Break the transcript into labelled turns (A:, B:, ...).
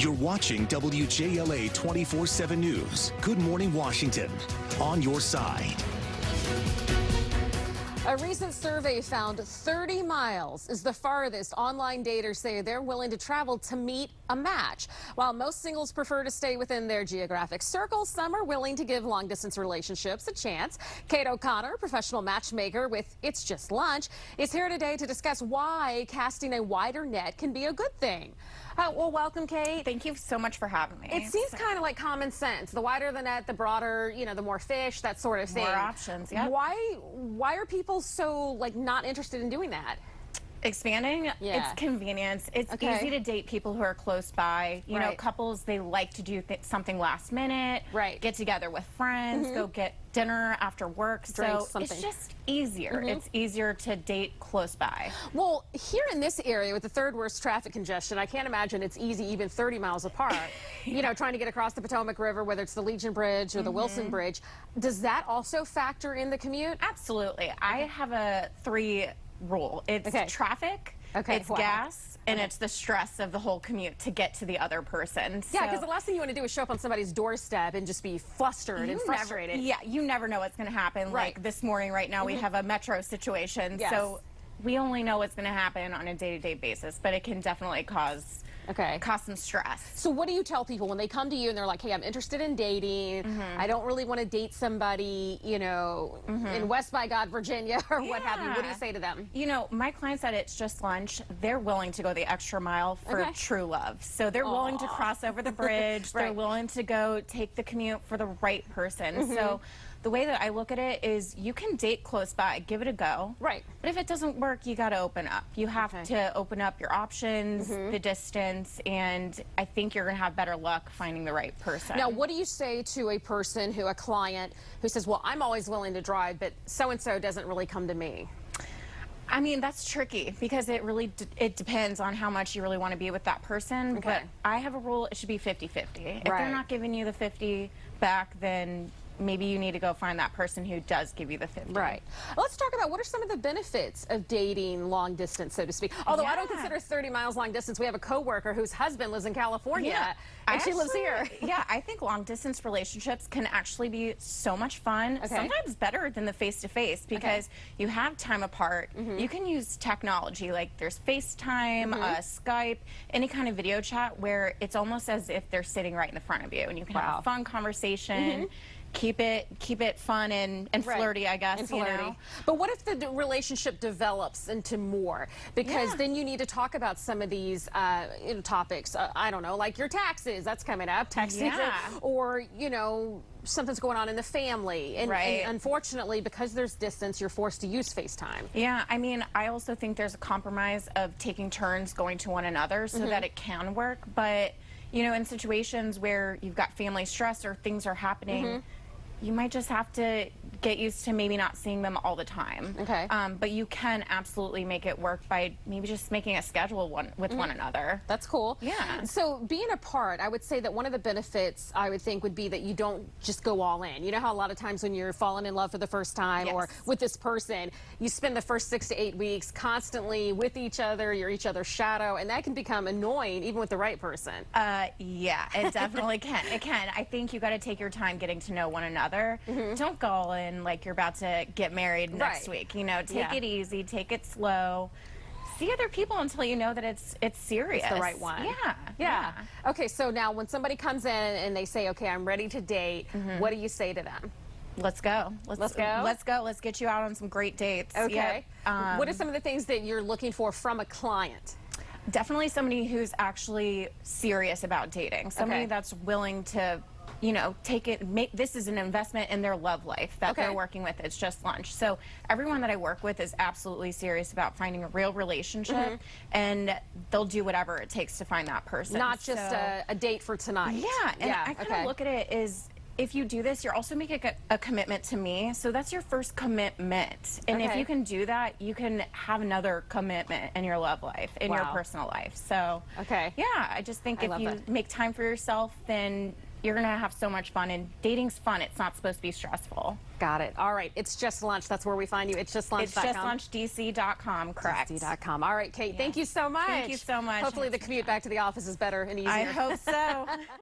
A: You're watching WJLA 24/7 News. Good Morning Washington. On your side.
B: A recent survey found 30 miles is the farthest online daters say they're willing to travel to meet a match. While most singles prefer to stay within their geographic circle, some are willing to give long-distance relationships a chance. Kate O'Connor, professional matchmaker with It's Just Lunch, is here today to discuss why casting a wider net can be a good thing. Well, welcome, Kate.
C: Thank you so much for having me.
B: It seems kind of like common sense. The wider the net, the broader, the more fish, that sort of thing.
C: More options, yeah.
B: Why are people so, not interested in doing that?
C: Expanding,
B: Yeah.
C: It's convenience. It's easy to date people who are close by. You know, couples, they like to do something last minute, get together with friends, go get dinner after work.
B: Drink
C: so
B: something.
C: It's just easier. It's easier to date close by.
B: Well, here in this area with the third worst traffic congestion, I can't imagine it's easy even 30 miles apart. Trying to get across the Potomac River, whether it's the Legion Bridge or the Wilson Bridge. Does that also factor in the commute?
C: Absolutely. I have a 3 rule. It's traffic, it's gas, and it's the stress of the whole commute to get to the other person.
B: Yeah, because the last thing you want to do is show up on somebody's doorstep and just be flustered and frustrated.
C: You never know what's going to happen. Like this morning, right now, we have a metro situation.
B: Yes.
C: So we only know what's going to happen on a day-to-day basis, but it can definitely cause some stress.
B: So what do you tell people when they come to you and they're like, hey, I'm interested in dating. I don't really want to date somebody, in West by God, Virginia or what have you. What do you say to them?
C: My clients at It's Just Lunch, they're willing to go the extra mile for true love. So they're willing to cross over the bridge. They're willing to go take the commute for the right person. So the way that I look at it is you can date close by, give it a go. Right. But if it doesn't work, you got to open up. You have to open up your options, the distance, and I think you're going to have better luck finding the right person.
B: Now, what do you say to a client who says, well, I'm always willing to drive, but so-and-so doesn't really come to me?
C: I mean, that's tricky because it really it depends on how much you really want to be with that person. But I have a rule, it should be 50-50. If they're not giving you the 50 back, then maybe you need to go find that person who does give you the 50.
B: Right. Let's talk about what are some of the benefits of dating long distance, so to speak. Although I don't consider 30 miles long distance. We have a coworker whose husband lives in California and she lives here.
C: Yeah, I think long distance relationships can actually be so much fun. Sometimes better than the face-to-face because you have time apart. You can use technology like there's FaceTime, Skype, any kind of video chat where it's almost as if they're sitting right in the front of you and you can have a fun conversation. Keep it fun and flirty, I guess.
B: But what if the relationship develops into more? Because then you need to talk about some of these topics. I don't know, like your taxes. That's coming up. Tax season. Or something's going on in the family. And unfortunately, because there's distance, you're forced to use FaceTime.
C: Yeah, I mean, I also think there's a compromise of taking turns going to one another so that it can work. But in situations where you've got family stress or things are happening, you might just have to get used to maybe not seeing them all the time. But you can absolutely make it work by maybe just making a schedule with one another.
B: That's cool.
C: Yeah.
B: So being apart, I would say that one of the benefits I would think would be that you don't just go all in. You know how a lot of times when you're falling in love for the first time or with this person, you spend the first 6 to 8 weeks constantly with each other, you're each other's shadow, and that can become annoying even with the right person.
C: Yeah, it definitely can. It can. I think you got to take your time getting to know one another. Don't go all in like you're about to get married next week. Take it easy, take it slow. See other people until you know that it's serious.
B: It's the right one.
C: Yeah.
B: Okay, so now when somebody comes in and they say, okay, I'm ready to date, what do you say to them?
C: Let's go. Let's go. Let's go. Let's get you out on some great dates.
B: Okay. What are some of the things that you're looking for from a client?
C: Definitely somebody who's actually serious about dating. Somebody that's willing to take it, this is an investment in their love life that they're working with. It's Just Lunch. So everyone that I work with is absolutely serious about finding a real relationship, and they'll do whatever it takes to find that person.
B: Not just a date for tonight.
C: Yeah, and I kind of look at it as if you do this, you're also making a commitment to me. So that's your first commitment. And if you can do that, you can have another commitment in your love life, in your personal life. So, yeah, I just think if you make time for yourself, then you're going to have so much fun. And dating's fun. It's not supposed to be stressful.
B: Got it. All right. It's Just Lunch. That's where we find you. It's justlunch.com.
C: It's justllunchdc.com, correct.
B: dc.com. All right, Kate. Thank you so much.
C: Thank you so much.
B: Hopefully the commute back to the office is better and easier.
C: I hope so.